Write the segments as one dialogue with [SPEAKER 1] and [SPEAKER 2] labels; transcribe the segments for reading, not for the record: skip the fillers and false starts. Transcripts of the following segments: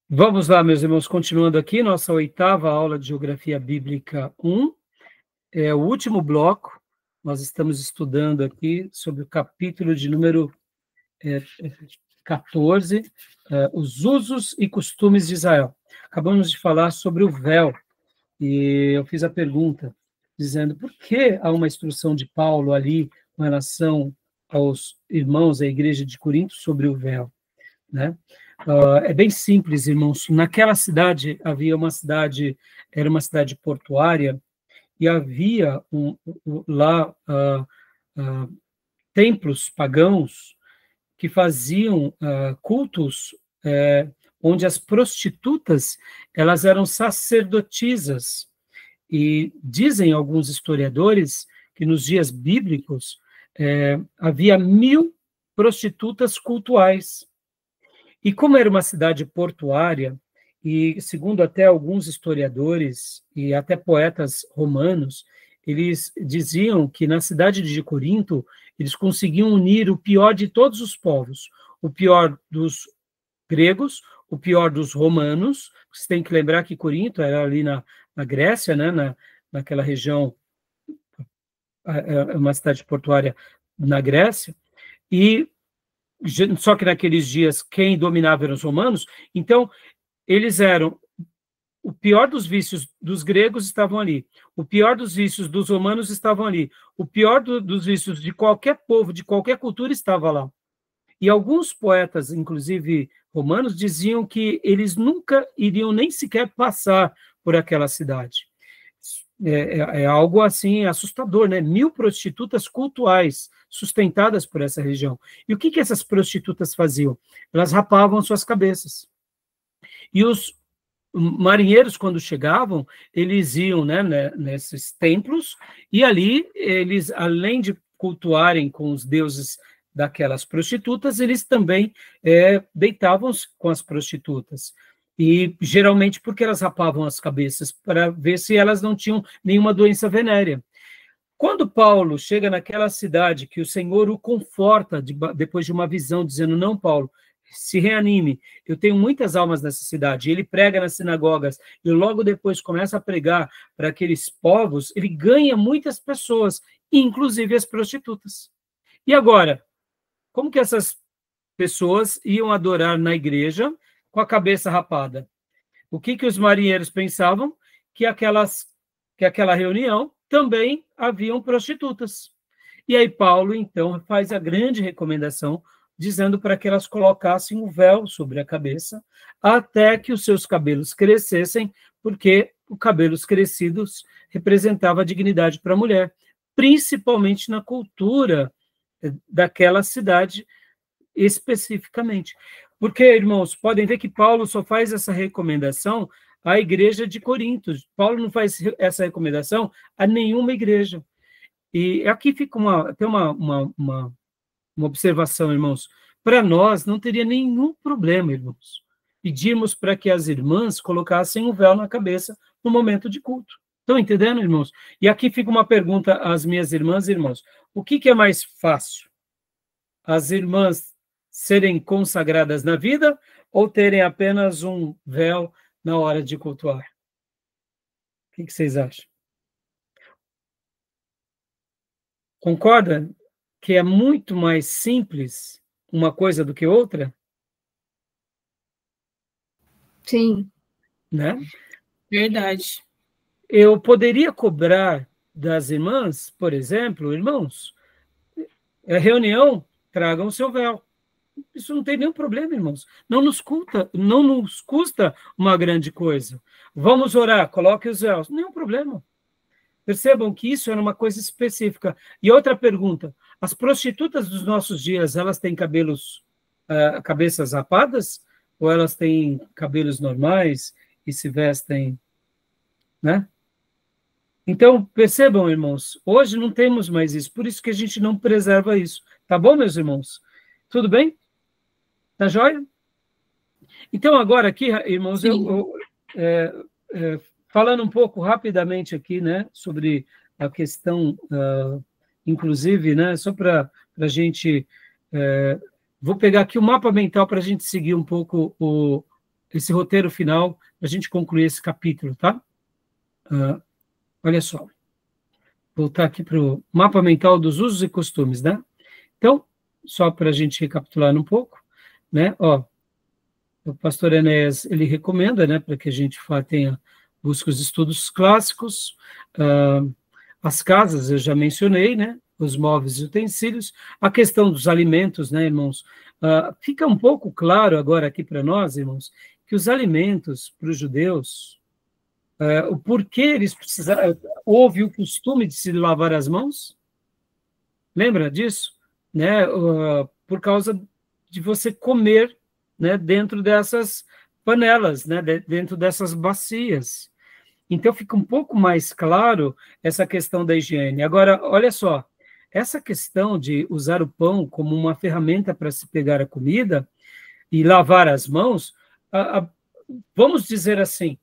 [SPEAKER 1] Vamos lá, meus irmãos, continuando aqui, nossa 8ª aula de Geografia Bíblica 1, é o último bloco. Nós estamos estudando aqui sobre o capítulo de número 14, os usos e costumes de Israel. Acabamos de falar sobre o véu, e eu fiz a pergunta, dizendo por que há uma instrução de Paulo ali com relação aos irmãos da igreja de Corinto sobre o véu, né? É bem simples, irmãos. Naquela cidade era uma cidade portuária, e havia lá templos pagãos que faziam cultos onde as prostitutas elas eram sacerdotisas. E dizem alguns historiadores que nos dias bíblicos havia 1.000 prostitutas cultuais. E como era uma cidade portuária, e segundo até alguns historiadores e até poetas romanos, eles diziam que na cidade de Corinto eles conseguiam unir o pior de todos os povos, o pior dos gregos, o pior dos romanos. Você tem que lembrar que Corinto era ali na Grécia, né, naquela região, uma cidade portuária na Grécia, e só que naqueles dias quem dominava eram os romanos. Então eles eram o pior dos vícios dos gregos estavam ali, o pior dos vícios dos romanos estavam ali, o pior dos vícios de qualquer povo, de qualquer cultura estava lá. E alguns poetas, inclusive romanos, diziam que eles nunca iriam nem sequer passar por aquela cidade. É algo assim assustador, né? 1.000 prostitutas cultuais sustentadas por essa região. E o que essas prostitutas faziam? Elas rapavam suas cabeças. E os marinheiros, quando chegavam, eles iam, né, nesses templos, e ali eles, além de cultuarem com os deuses daquelas prostitutas, eles também deitavam com as prostitutas. E geralmente porque elas rapavam as cabeças para ver se elas não tinham nenhuma doença venérea. Quando Paulo chega naquela cidade, que o Senhor o conforta depois de uma visão, dizendo: não, Paulo, se reanime, eu tenho muitas almas nessa cidade. Ele prega nas sinagogas e logo depois começa a pregar para aqueles povos. Ele ganha muitas pessoas, inclusive as prostitutas. E agora, como que essas pessoas iam adorar na igreja com a cabeça rapada? O que os marinheiros pensavam? Que aquela reunião também haviam prostitutas. E aí Paulo, então, faz a grande recomendação, dizendo para que elas colocassem um véu sobre a cabeça, até que os seus cabelos crescessem, porque os cabelos crescidos representavam a dignidade para a mulher, principalmente na cultura daquela cidade especificamente. Porque, irmãos, podem ver que Paulo só faz essa recomendação à igreja de Corinto. Paulo não faz essa recomendação a nenhuma igreja. E aqui fica uma observação, irmãos. Para nós, não teria nenhum problema, irmãos, pedirmos para que as irmãs colocassem um véu na cabeça no momento de culto. Estão entendendo, irmãos? E aqui fica uma pergunta às minhas irmãs e irmãos. O que é mais fácil? As irmãs serem consagradas na vida ou terem apenas um véu na hora de cultuar? O que vocês acham? Concorda que é muito mais simples uma coisa do que outra?
[SPEAKER 2] Sim.
[SPEAKER 1] Né?
[SPEAKER 2] Verdade.
[SPEAKER 1] Eu poderia cobrar das irmãs, por exemplo, irmãos, reunião, tragam o seu véu. Isso não tem nenhum problema, irmãos. Não nos custa uma grande coisa. Vamos orar, coloque os véus. Nenhum problema. Percebam que isso era uma coisa específica. E outra pergunta: as prostitutas dos nossos dias, elas têm cabeças rapadas? Ou elas têm cabelos normais e se vestem, né? Então, percebam, irmãos, hoje não temos mais isso, por isso que a gente não preserva isso. Tá bom, meus irmãos? Tudo bem? Tá joia? Então, agora aqui, irmãos, falando um pouco rapidamente aqui, né, sobre a questão, inclusive, né, só para a gente... vou pegar aqui o mapa mental para a gente seguir um pouco esse roteiro final para a gente concluir esse capítulo, tá? Olha só. Voltar aqui para o mapa mental dos usos e costumes, né? Então, só para a gente recapitular um pouco, né? Ó, o pastor Enéas, ele recomenda, né, para que a gente busque os estudos clássicos, as casas, eu já mencionei, né? Os móveis e utensílios, a questão dos alimentos, né, irmãos? Fica um pouco claro agora aqui para nós, irmãos, que os alimentos para os judeus, o porquê eles precisaram, houve o costume de se lavar as mãos, lembra disso? Né? Por causa de você comer, né, dentro dessas panelas, né, dentro dessas bacias. Então fica um pouco mais claro essa questão da higiene. Agora, olha só, essa questão de usar o pão como uma ferramenta para se pegar a comida e lavar as mãos, vamos dizer assim,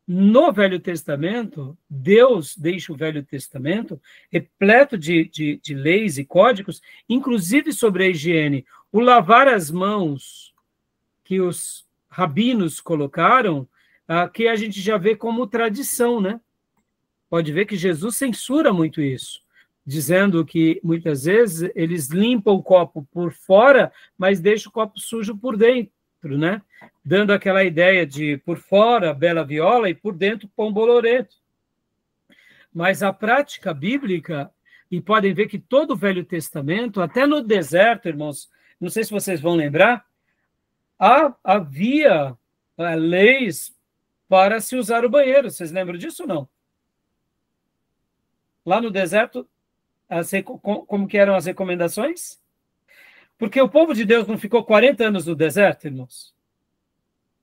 [SPEAKER 1] no Velho Testamento, Deus deixa o Velho Testamento repleto de leis e códigos, inclusive sobre a higiene. O lavar as mãos que os rabinos colocaram, que a gente já vê como tradição, né? Pode ver que Jesus censura muito isso, dizendo que, muitas vezes, eles limpam o copo por fora, mas deixam o copo sujo por dentro, né? Dando aquela ideia de por fora, bela viola, e por dentro, pão bolorento. Mas a prática bíblica, e podem ver que todo o Velho Testamento, até no deserto, irmãos, não sei se vocês vão lembrar, havia leis para se usar o banheiro. Vocês lembram disso ou não? Lá no deserto, como que eram as recomendações? Porque o povo de Deus não ficou 40 anos no deserto, irmãos?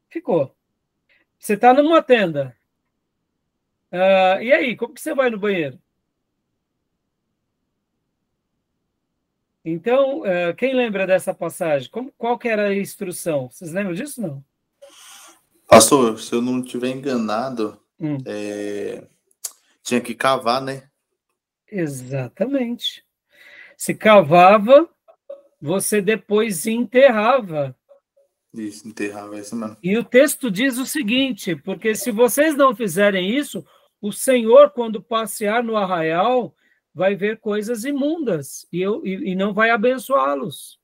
[SPEAKER 1] Ficou. Você está numa tenda. E aí, como que você vai no banheiro? Então, quem lembra dessa passagem? Qual que era a instrução? Vocês lembram disso, não?
[SPEAKER 3] Pastor, se eu não estiver enganado, tinha que cavar, né?
[SPEAKER 1] Exatamente. Se cavava, você depois enterrava.
[SPEAKER 3] Isso, enterrava, isso mesmo.
[SPEAKER 1] E o texto diz o seguinte, porque se vocês não fizerem isso, o Senhor, quando passear no arraial, vai ver coisas imundas e não vai abençoá-los.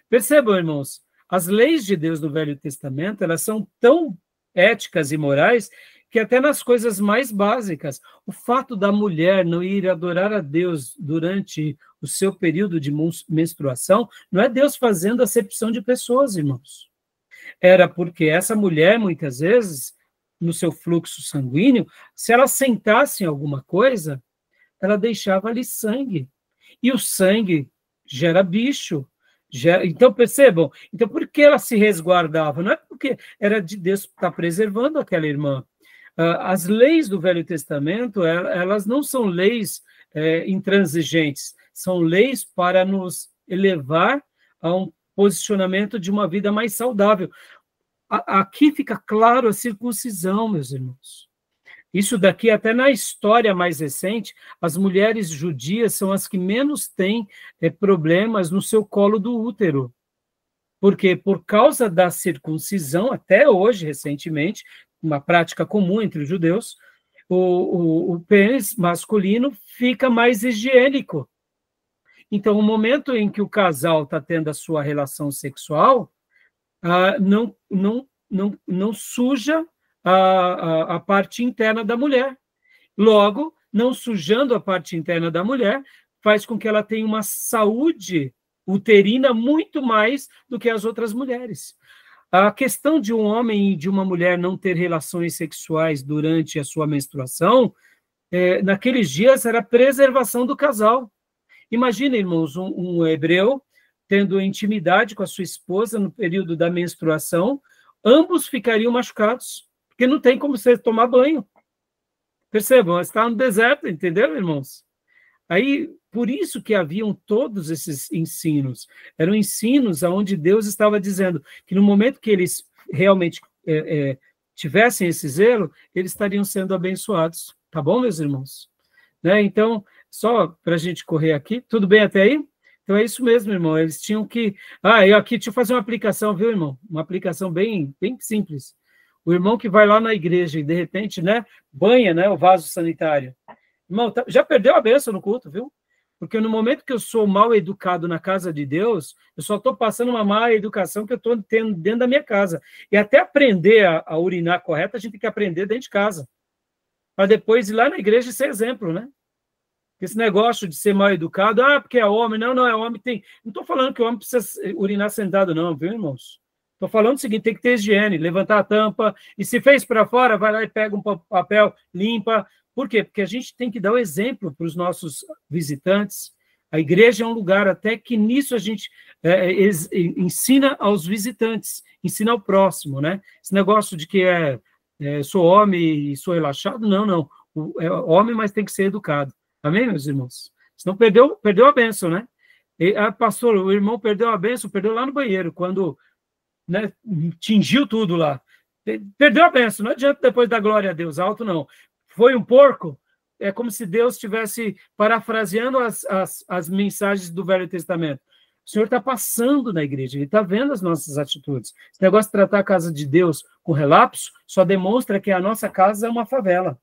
[SPEAKER 1] Percebam, irmãos, as leis de Deus do Velho Testamento, elas são tão éticas e morais que até nas coisas mais básicas, o fato da mulher não ir adorar a Deus durante o seu período de menstruação, não é Deus fazendo acepção de pessoas, irmãos. Era porque essa mulher, muitas vezes, no seu fluxo sanguíneo, se ela sentasse em alguma coisa, ela deixava ali sangue. E o sangue gera bicho. Então, percebam, então por que ela se resguardava? Não é porque era de Deus estar preservando aquela irmã. As leis do Velho Testamento, elas não são leis intransigentes, são leis para nos elevar a um posicionamento de uma vida mais saudável. Aqui fica claro a circuncisão, meus irmãos. Isso daqui, até na história mais recente, as mulheres judias são as que menos têm problemas no seu colo do útero. Porque, por causa da circuncisão, até hoje, recentemente, uma prática comum entre os judeus, o pênis masculino fica mais higiênico. Então, o momento em que o casal está tendo a sua relação sexual, não suja a parte interna da mulher. Logo, não sujando a parte interna da mulher, faz com que ela tenha uma saúde uterina muito mais do que as outras mulheres. A questão de um homem e de uma mulher não ter relações sexuais durante a sua menstruação, naqueles dias era preservação do casal. Imagina, irmãos, um hebreu tendo intimidade com a sua esposa no período da menstruação, ambos ficariam machucados, porque não tem como você tomar banho. Percebam, está no deserto, entendeu, irmãos? Aí, por isso que haviam todos esses ensinos. Eram ensinos onde Deus estava dizendo que no momento que eles realmente tivessem esse zelo, eles estariam sendo abençoados. Tá bom, meus irmãos? Né? Então, só para a gente correr aqui, tudo bem até aí? Então é isso mesmo, irmão. Eles tinham que... Ah, eu aqui, deixa eu fazer uma aplicação, viu, irmão? Uma aplicação bem simples. O irmão que vai lá na igreja e, de repente, né, banha, né, o vaso sanitário. Irmão, já perdeu a bênção no culto, viu? Porque no momento que eu sou mal educado na casa de Deus, eu só estou passando uma má educação que eu estou tendo dentro da minha casa. E até aprender a urinar correto, a gente tem que aprender dentro de casa. Para depois ir lá na igreja e ser exemplo, né? Esse negócio de ser mal educado, porque é homem. Não, é homem, tem... Não estou falando que o homem precisa urinar sentado, não, viu, irmãos? Estou falando o seguinte, tem que ter higiene, levantar a tampa, e se fez para fora, vai lá e pega um papel, limpa. Por quê? Porque a gente tem que dar o exemplo para os nossos visitantes. A igreja é um lugar até que nisso a gente ensina aos visitantes, ensina ao próximo, né? Esse negócio de que sou homem e sou relaxado, não. É homem, mas tem que ser educado. Amém, meus irmãos? Senão perdeu a bênção, né? Pastor, o irmão perdeu a bênção, perdeu lá no banheiro, quando, né, tingiu tudo lá. Perdeu a bênção, não adianta depois dar glória a Deus, alto não. Foi um porco, é como se Deus estivesse parafraseando as mensagens do Velho Testamento. O Senhor está passando na igreja, Ele está vendo as nossas atitudes. Esse negócio de tratar a casa de Deus com relapso só demonstra que a nossa casa é uma favela.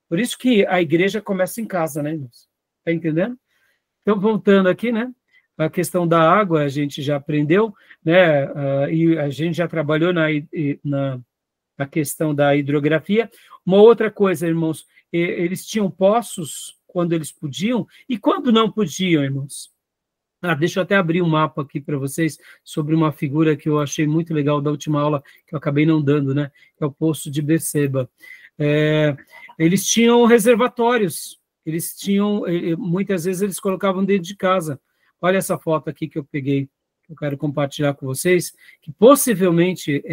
[SPEAKER 1] Por isso que a igreja começa em casa, né, irmãos? Está entendendo? Então, voltando aqui, né? A questão da água a gente já aprendeu, né? E a gente já trabalhou na questão da hidrografia. Uma outra coisa, irmãos, eles tinham poços quando eles podiam e quando não podiam, irmãos. Deixa eu até abrir um mapa aqui para vocês sobre uma figura que eu achei muito legal da última aula, que eu acabei não dando, né? Que é o Poço de Berseba. Eles tinham reservatórios, muitas vezes eles colocavam dentro de casa. Olha essa foto aqui que eu peguei, que eu quero compartilhar com vocês, que possivelmente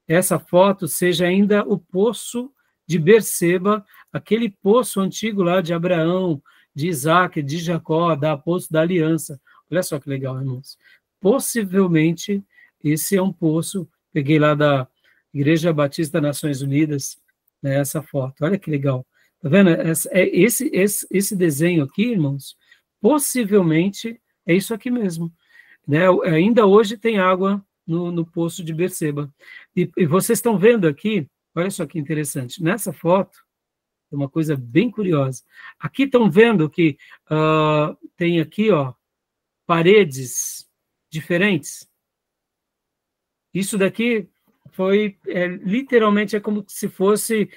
[SPEAKER 1] essa foto seja ainda o Poço de Berseba, aquele poço antigo lá de Abraão, de Isaac, de Jacó, Poço da Aliança. Olha só que legal, irmãos. Possivelmente esse é um poço, peguei lá da Igreja Batista Nações Unidas, né, essa foto, olha que legal. Tá vendo? Esse desenho aqui, irmãos, possivelmente é isso aqui mesmo. Né? Ainda hoje tem água no Poço de Berseba. E vocês estão vendo aqui, olha só que interessante, nessa foto, é uma coisa bem curiosa. Aqui estão vendo que tem aqui, ó, paredes diferentes. Isso daqui literalmente é como se fosse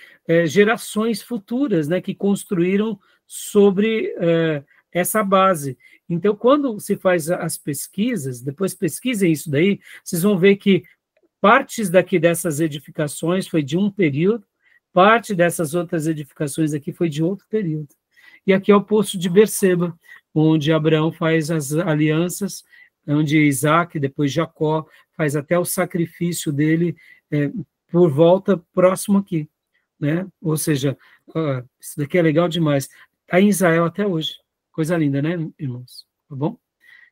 [SPEAKER 1] gerações futuras, né, que construíram sobre essa base. Então, quando se faz as pesquisas, depois pesquisem isso daí, vocês vão ver que partes dessas edificações foi de um período, parte dessas outras edificações aqui foi de outro período. E aqui é o Poço de Berseba, onde Abraão faz as alianças, onde Isaac, depois Jacó, faz até o sacrifício dele por volta próximo aqui, né? Ou seja, isso daqui é legal demais. Está em Israel até hoje. Coisa linda, né, irmãos? Tá bom?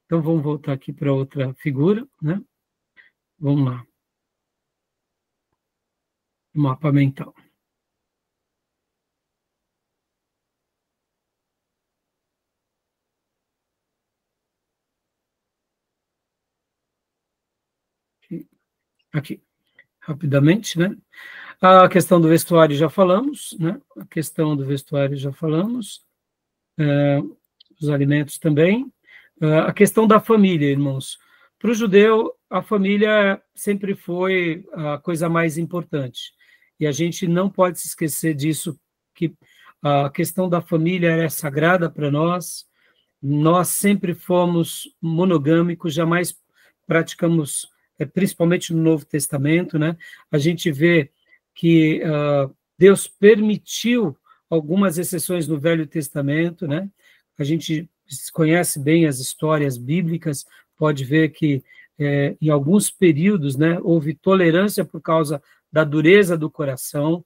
[SPEAKER 1] Então, vamos voltar aqui para outra figura, né? Vamos lá. Mapa mental. Aqui, rapidamente, né? A questão do vestuário já falamos, né? A questão do vestuário já falamos. Os alimentos também. A questão da família, irmãos. Para o judeu, a família sempre foi a coisa mais importante. E a gente não pode se esquecer disso, que a questão da família é sagrada para nós. Nós sempre fomos monogâmicos, jamais praticamos, principalmente no Novo Testamento, né? A gente vê que Deus permitiu algumas exceções no Velho Testamento, né? A gente conhece bem as histórias bíblicas, pode ver que em alguns períodos, né, houve tolerância por causa da dureza do coração,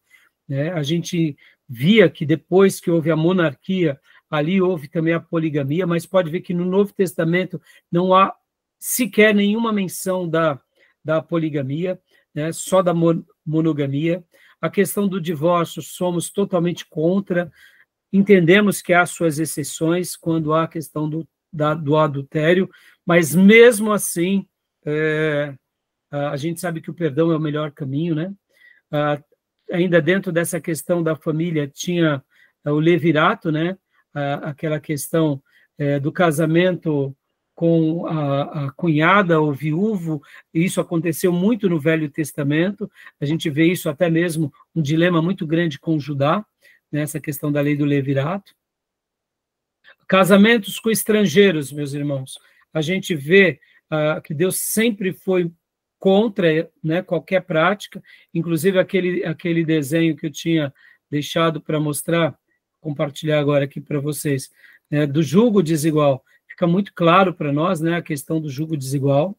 [SPEAKER 1] né? A gente via que depois que houve a monarquia, ali houve também a poligamia, mas pode ver que no Novo Testamento não há sequer nenhuma menção da poligamia, né, só da monogamia. A questão do divórcio, somos totalmente contra, entendemos que há suas exceções quando há a questão do adultério, mas mesmo assim, a gente sabe que o perdão é o melhor caminho, né? Ainda dentro dessa questão da família, tinha o levirato, né? Aquela questão do casamento com a cunhada ou viúvo, e isso aconteceu muito no Velho Testamento, a gente vê isso até mesmo um dilema muito grande com Judá, nessa questão da lei do levirato. Casamentos com estrangeiros, meus irmãos, a gente vê que Deus sempre foi contra, né, qualquer prática, inclusive aquele desenho que eu tinha deixado para mostrar, compartilhar agora aqui para vocês, do jugo desigual. Fica muito claro para nós, né, a questão do jugo desigual.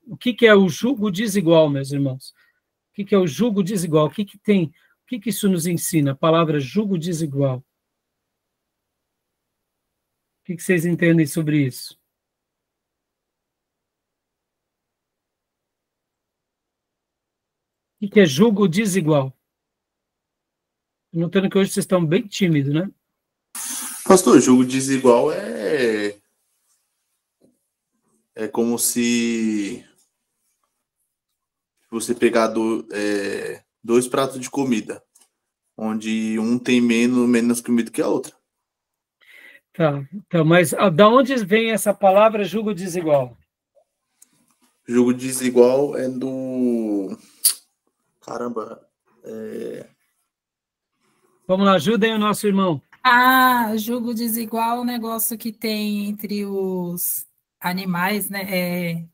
[SPEAKER 1] O que é o jugo desigual, meus irmãos? O que é o jugo desigual? O que isso nos ensina? A palavra jugo desigual. O que vocês entendem sobre isso? O que é jugo desigual? Notando que hoje vocês estão bem tímidos, né?
[SPEAKER 3] Pastor, jogo desigual é como se você pegar dois pratos de comida, onde um tem menos comida que a outra.
[SPEAKER 1] Tá, mas da onde vem essa palavra jugo desigual?
[SPEAKER 3] Jogo desigual é do... Caramba.
[SPEAKER 1] Vamos lá, ajudem o nosso irmão.
[SPEAKER 2] Jugo desigual é um negócio que tem entre os animais, né?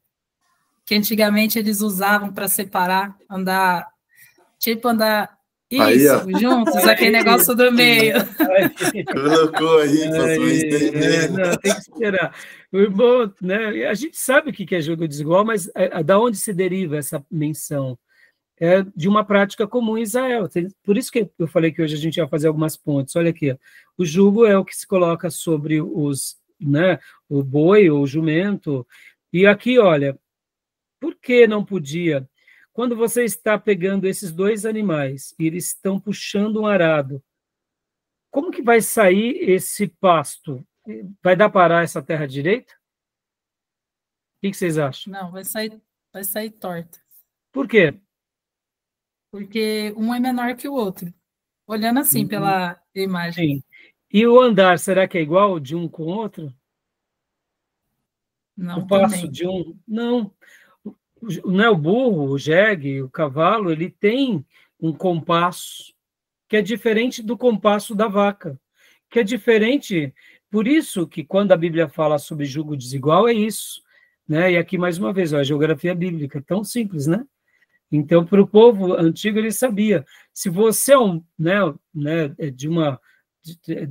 [SPEAKER 2] Que antigamente eles usavam para separar, andar juntos, aquele negócio do meio.
[SPEAKER 3] Colocou aí,
[SPEAKER 1] não, tem que esperar. O irmão, né? A gente sabe o que é jogo desigual, mas da onde se deriva essa menção? É de uma prática comum em Israel. Por isso que eu falei que hoje a gente ia fazer algumas pontes. Olha aqui, ó. O jugo é o que se coloca sobre o boi ou o jumento. E aqui, olha, por que não podia? Quando você está pegando esses dois animais e eles estão puxando um arado, como que vai sair esse pasto? Vai dar para arar essa terra direita? O que vocês acham?
[SPEAKER 2] Não, vai sair torta.
[SPEAKER 1] Por quê?
[SPEAKER 2] Porque um é menor que o outro. Olhando assim pela imagem.
[SPEAKER 1] Sim. E o andar, será que é igual de um com o outro?
[SPEAKER 2] Não,
[SPEAKER 1] o passo
[SPEAKER 2] também.
[SPEAKER 1] de um... Não. Não é o burro, o jegue, o cavalo, ele tem um compasso que é diferente do compasso da vaca, que é diferente. Por isso que quando a Bíblia fala sobre jugo desigual, é isso. Né? E aqui, mais uma vez, a geografia bíblica, tão simples, né? Então, para o povo antigo, ele sabia. Se você é de uma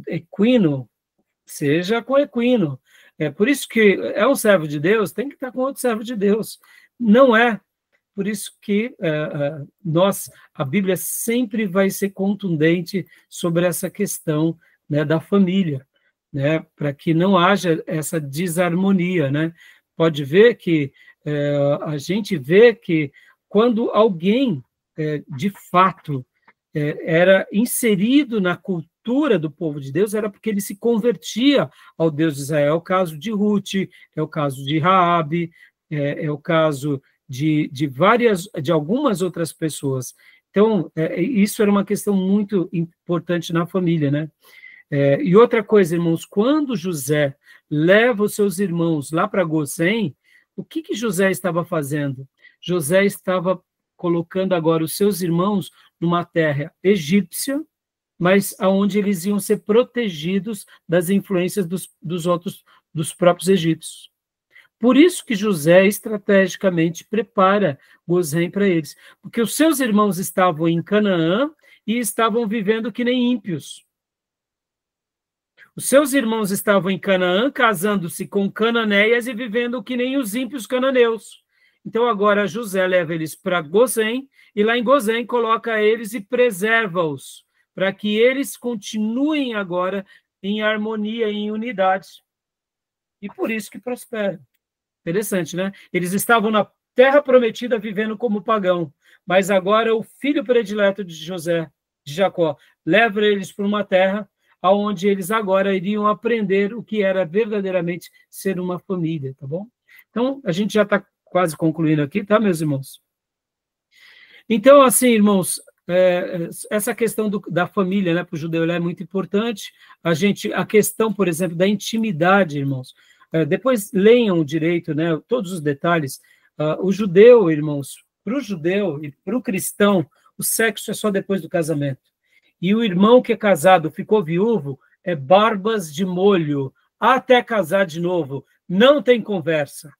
[SPEAKER 1] equino, seja com equino. É por isso que é um servo de Deus, tem que estar com outro servo de Deus. Não é. Por isso que a Bíblia sempre vai ser contundente sobre essa questão, né, da família, né, para que não haja essa desarmonia, né? Pode ver que a gente vê que quando alguém, de fato, era inserido na cultura do povo de Deus, era porque ele se convertia ao Deus de Israel. É o caso de Ruth, é o caso de Raabe, é o caso de algumas outras pessoas. Então, isso era uma questão muito importante na família, né? E outra coisa, irmãos, quando José leva os seus irmãos lá para Gozém, o que José estava fazendo? José estava colocando agora os seus irmãos numa terra egípcia, mas aonde eles iam ser protegidos das influências dos próprios egípcios. Por isso que José estrategicamente prepara Gozém para eles, porque os seus irmãos estavam em Canaã e estavam vivendo que nem ímpios. Os seus irmãos estavam em Canaã, casando-se com cananéias e vivendo que nem os ímpios cananeus. Então, agora, José leva eles para Gozém, e lá em Gozém coloca eles e preserva-os, para que eles continuem agora em harmonia, em unidade. E por isso que prosperam. Interessante, né? Eles estavam na terra prometida vivendo como pagão, mas agora o filho predileto de José, de Jacó, leva eles para uma terra aonde eles agora iriam aprender o que era verdadeiramente ser uma família, tá bom? Então, a gente já está quase concluindo aqui, tá, meus irmãos? Então, assim, irmãos, essa questão da família, né, para o judeu, ela é muito importante. A questão, por exemplo, da intimidade, irmãos. Depois leiam direito, né, todos os detalhes. O judeu, irmãos, para o judeu e para o cristão, o sexo é só depois do casamento. E o irmão que é casado ficou viúvo é barbas de molho, até casar de novo. Não tem conversa.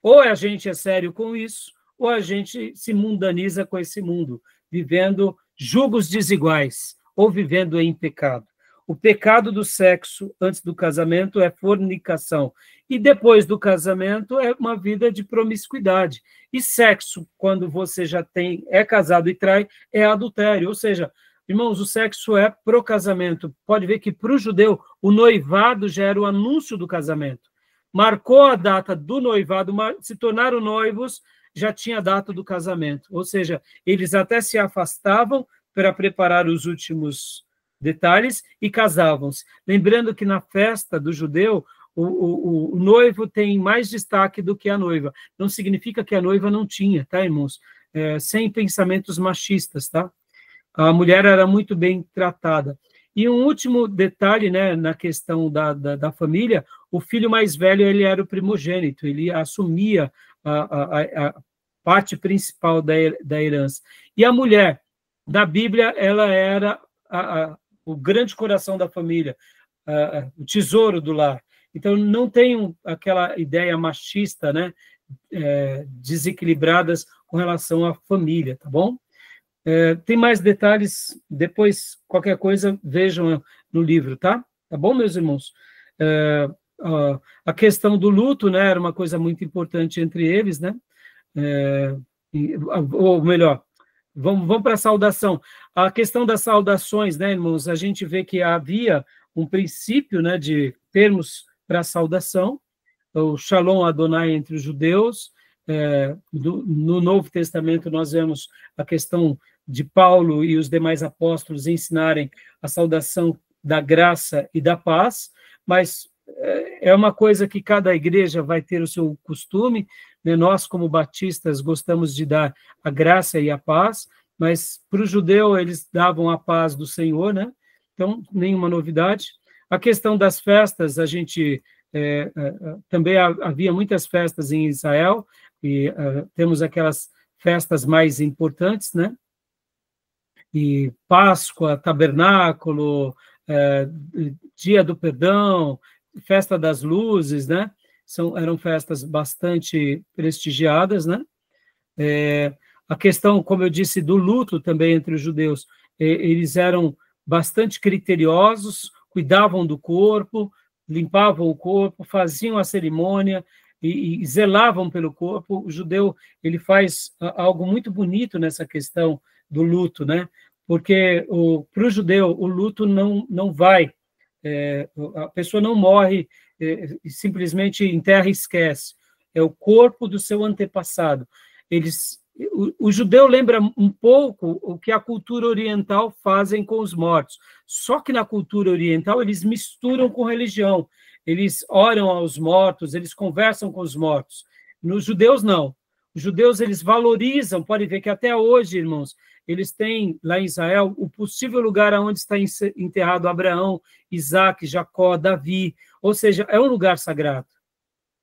[SPEAKER 1] Ou a gente é sério com isso, ou a gente se mundaniza com esse mundo, vivendo julgos desiguais, ou vivendo em pecado. O pecado do sexo antes do casamento é fornicação, e depois do casamento é uma vida de promiscuidade. E sexo, quando você já é casado e trai, é adultério. Ou seja, irmãos, o sexo é pro casamento. Pode ver que para o judeu, o noivado já era o anúncio do casamento. Marcou a data do noivado, se tornaram noivos, já tinha a data do casamento. Ou seja, eles até se afastavam para preparar os últimos detalhes e casavam-se. Lembrando que na festa do judeu, o noivo tem mais destaque do que a noiva. Não significa que a noiva não tinha, tá, irmãos? Sem pensamentos machistas, tá? A mulher era muito bem tratada. E um último detalhe, né, na questão da família, o filho mais velho, ele era o primogênito, ele assumia a parte principal da herança. E a mulher, da Bíblia, ela era o grande coração da família, o tesouro do lar. Então, não tem aquela ideia machista, né, desequilibradas com relação à família, tá bom? Tem mais detalhes, depois, qualquer coisa, vejam no livro, tá? Tá bom, meus irmãos? A questão do luto, né, era uma coisa muito importante entre eles, né? Ou melhor, vamos para a saudação. A questão das saudações, né, irmãos? A gente vê que havia um princípio, né, de termos para a saudação, o Shalom Adonai entre os judeus. No Novo Testamento nós vemos a questão de Paulo e os demais apóstolos ensinarem a saudação da graça e da paz, mas é uma coisa que cada igreja vai ter o seu costume, né? Nós, como batistas, gostamos de dar a graça e a paz, mas para o judeu eles davam a paz do Senhor, né? Então, nenhuma novidade. A questão das festas, a gente também havia muitas festas em Israel, e temos aquelas festas mais importantes, né? E Páscoa, Tabernáculo, Dia do Perdão, Festa das Luzes, né? Eram festas bastante prestigiadas, né? A questão, como eu disse, do luto também entre os judeus, eles eram bastante criteriosos, cuidavam do corpo, limpavam o corpo, faziam a cerimônia e zelavam pelo corpo. O judeu, ele faz algo muito bonito nessa questão do luto, né? Porque para o judeu o luto não vai, a pessoa não morre e simplesmente enterra e esquece. É o corpo do seu antepassado. O judeu lembra um pouco o que a cultura oriental fazem com os mortos. Só que na cultura oriental eles misturam com religião. Eles oram aos mortos, eles conversam com os mortos. Nos judeus, não. Os judeus, eles valorizam, pode ver que até hoje, irmãos, eles têm lá em Israel o possível lugar onde está enterrado Abraão, Isaac, Jacó, Davi, ou seja, é um lugar sagrado.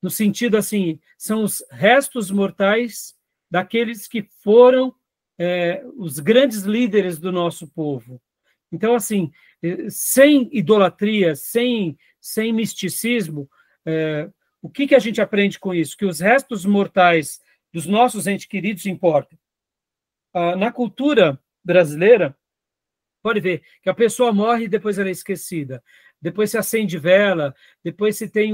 [SPEAKER 1] No sentido assim, são os restos mortais daqueles que foram os grandes líderes do nosso povo. Então, assim, sem idolatria, sem misticismo, o que a gente aprende com isso? Que os restos mortais dos nossos entes queridos importam. Na cultura brasileira, pode ver que a pessoa morre e depois ela é esquecida. Depois se acende vela, depois se tem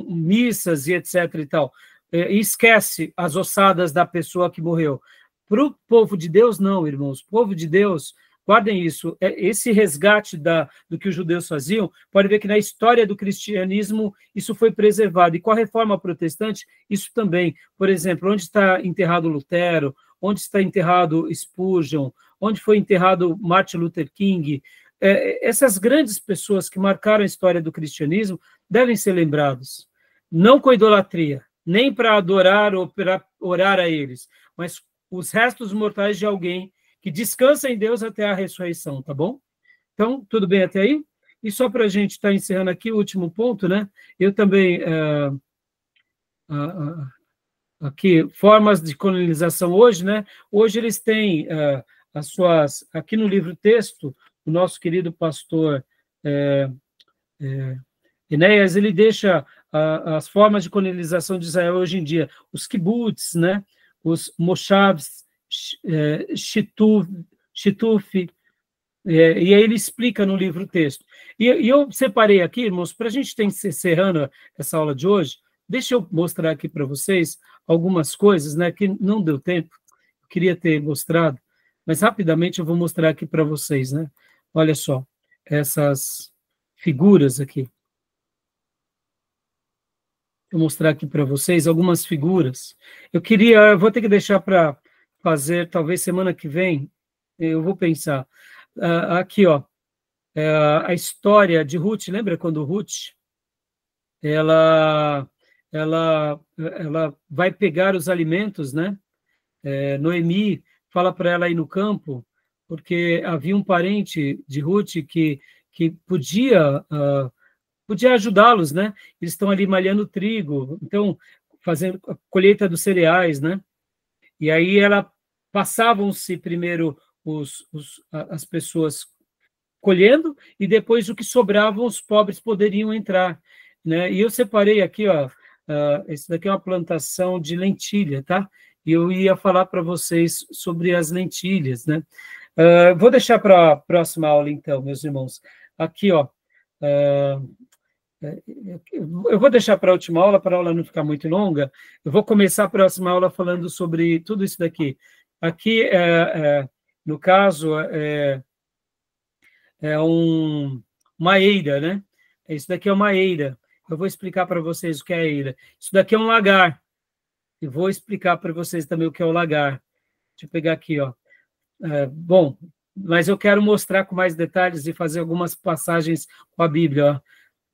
[SPEAKER 1] missas e etc. e tal. E esquece as ossadas da pessoa que morreu. Para o povo de Deus, não, irmãos. O povo de Deus, guardem isso, esse resgate do que os judeus faziam, pode ver que na história do cristianismo isso foi preservado. E com a reforma protestante, isso também. Por exemplo, onde está enterrado Lutero, onde está enterrado Spurgeon, onde foi enterrado Martin Luther King, essas grandes pessoas que marcaram a história do cristianismo devem ser lembrados, não com idolatria, nem para adorar ou para orar a eles, mas os restos mortais de alguém que descansa em Deus até a ressurreição, tá bom? Então, tudo bem até aí? E só para a gente estar encerrando aqui o último ponto, né? Eu também, aqui, formas de colonização hoje, né? Hoje eles têm as suas, aqui no livro texto, o nosso querido pastor Enéas, ele deixa as formas de colonização de Israel hoje em dia, os kibbutz, né? Os moshavs, Shituf, e aí ele explica no livro texto. E eu separei aqui, irmãos, para a gente estar encerrando essa aula de hoje, deixa eu mostrar aqui para vocês algumas coisas, né, que não deu tempo, eu queria ter mostrado, mas rapidamente eu vou mostrar aqui para vocês, né? Olha só, essas figuras aqui. Vou mostrar aqui para vocês algumas figuras. Eu vou ter que deixar para fazer, talvez semana que vem, eu vou pensar. Aqui, ó, a história de Ruth, lembra quando Ruth, ela vai pegar os alimentos, né? Noemi fala para ela ir no campo, porque havia um parente de Ruth que podia ajudá-los, né? Eles estão ali malhando trigo, então, fazendo a colheita dos cereais, né? E aí passavam-se primeiro as pessoas colhendo, e depois o que sobrava, os pobres poderiam entrar, né? E eu separei aqui, ó, esse daqui é uma plantação de lentilha, tá? E eu ia falar para vocês sobre as lentilhas, né? Vou deixar para a próxima aula, então, meus irmãos. Aqui, ó, eu vou deixar para a última aula, para a aula não ficar muito longa. Eu vou começar a próxima aula falando sobre tudo isso daqui. Aqui, no caso, uma eira, né? Isso daqui é uma eira. Eu vou explicar para vocês o que é a eira. Isso daqui é um lagar. E vou explicar para vocês também o que é o lagar. Deixa eu pegar aqui, ó. Bom, mas eu quero mostrar com mais detalhes e fazer algumas passagens com a Bíblia, ó.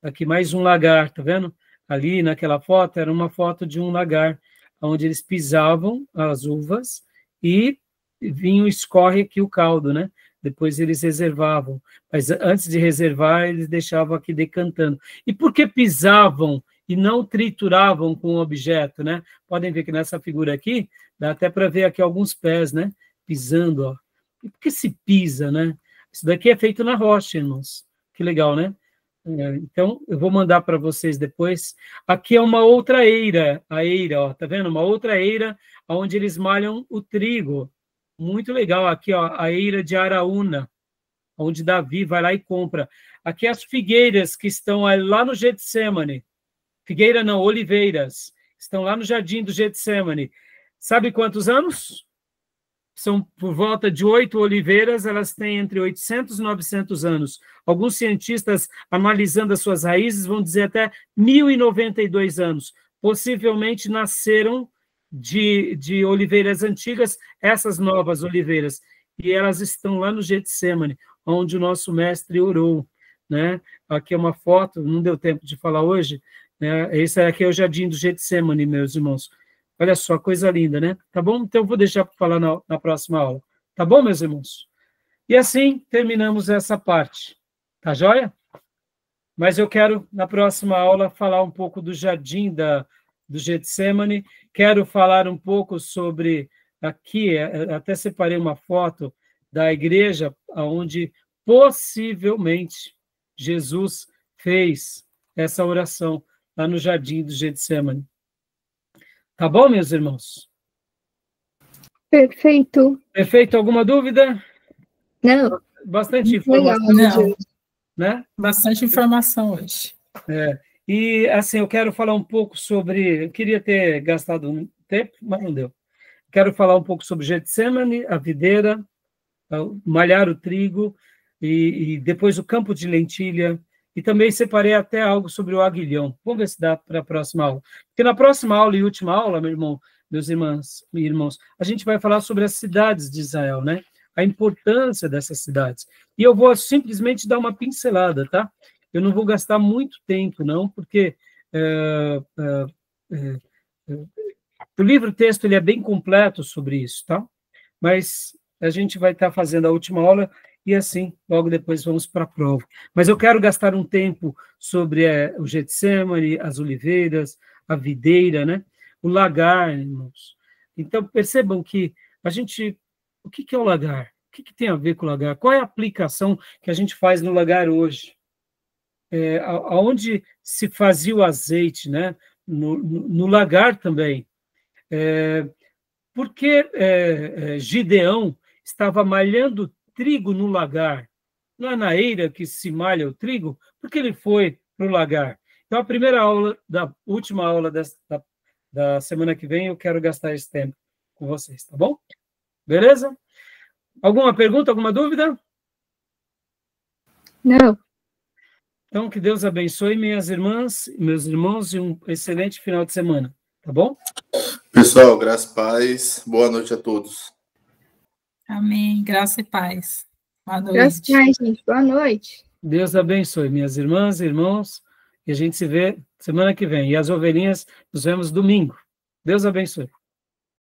[SPEAKER 1] Aqui mais um lagar, tá vendo? Ali naquela foto era uma foto de um lagar, onde eles pisavam as uvas e escorre aqui o caldo, né? Depois eles reservavam, mas antes de reservar, eles deixavam aqui decantando. E por que pisavam e não trituravam com o objeto, né? Podem ver que nessa figura aqui, dá até para ver aqui alguns pés, né? Pisando, ó. E por que se pisa, né? Isso daqui é feito na rocha, irmãos. Que legal, né? Então, eu vou mandar para vocês depois. Aqui é uma outra eira, a eira, ó, tá vendo? Uma outra eira onde eles malham o trigo. Muito legal. Aqui, ó, a eira de Araúna, onde Davi vai lá e compra. Aqui as figueiras que estão lá no Getsemane. Figueira não, oliveiras. Estão lá no jardim do Getsemane. Sabe quantos anos? São por volta de 8 oliveiras, elas têm entre 800 e 900 anos. Alguns cientistas, analisando as suas raízes, vão dizer até 1092 anos. Possivelmente nasceram de oliveiras antigas, essas novas oliveiras. E elas estão lá no Getsemane, onde o nosso mestre orou, né? Aqui é uma foto, não deu tempo de falar hoje, né? Esse aqui é o jardim do Getsemane, meus irmãos. Olha só, coisa linda, né? Tá bom? Então, eu vou deixar para falar na próxima aula. Tá bom, meus irmãos? E assim, terminamos essa parte. Tá joia? Mas eu quero, na próxima aula, falar um pouco do jardim do Getsemane. Quero falar um pouco sobre... Aqui, até separei uma foto da igreja onde, possivelmente, Jesus fez essa oração lá no jardim do Getsemane. Tá bom, meus irmãos?
[SPEAKER 4] Perfeito.
[SPEAKER 1] Perfeito. Alguma dúvida?
[SPEAKER 4] Não.
[SPEAKER 1] Bastante informação.
[SPEAKER 2] Não.
[SPEAKER 1] Né?
[SPEAKER 2] Bastante informação hoje.
[SPEAKER 1] E, assim, eu quero falar um pouco sobre... Eu queria ter gastado um tempo, mas não deu. Quero falar um pouco sobre Getsemane, a videira, malhar o trigo, e depois o campo de lentilha, e também separei até algo sobre o aguilhão. Vamos ver se dá para a próxima aula. Porque na próxima aula e última aula, meu irmão, meus irmãos, a gente vai falar sobre as cidades de Israel, né? a importância dessas cidades. E eu vou simplesmente dar uma pincelada, tá? Eu não vou gastar muito tempo, não, porque o livro-texto ele é bem completo sobre isso, tá? Mas a gente vai estar fazendo a última aula e assim, logo depois vamos para a prova. Mas eu quero gastar um tempo sobre o Getsemane, as oliveiras, a videira, né? O lagar, irmãos. Então, percebam que o que é o lagar? O que tem a ver com o lagar? Qual é a aplicação que a gente faz no lagar hoje? Aonde se fazia o azeite, né? No lagar também. Por que Gideão estava malhando trigo no lagar? Não é na eira que se malha o trigo? Por que ele foi para o lagar? Então, a primeira aula, da última aula da semana que vem, eu quero gastar esse tempo com vocês, tá bom? Beleza? Alguma pergunta, alguma dúvida?
[SPEAKER 4] Não.
[SPEAKER 1] Então, que Deus abençoe minhas irmãs, meus irmãos, e um excelente final de semana, tá bom?
[SPEAKER 3] Pessoal, graça e paz. Boa noite a todos.
[SPEAKER 2] Amém. Graça e paz. Boa noite.
[SPEAKER 4] Graças a Deus, gente. Boa noite.
[SPEAKER 1] Deus abençoe minhas irmãs e irmãos, e a gente se vê semana que vem. E as ovelhinhas, nos vemos domingo. Deus abençoe.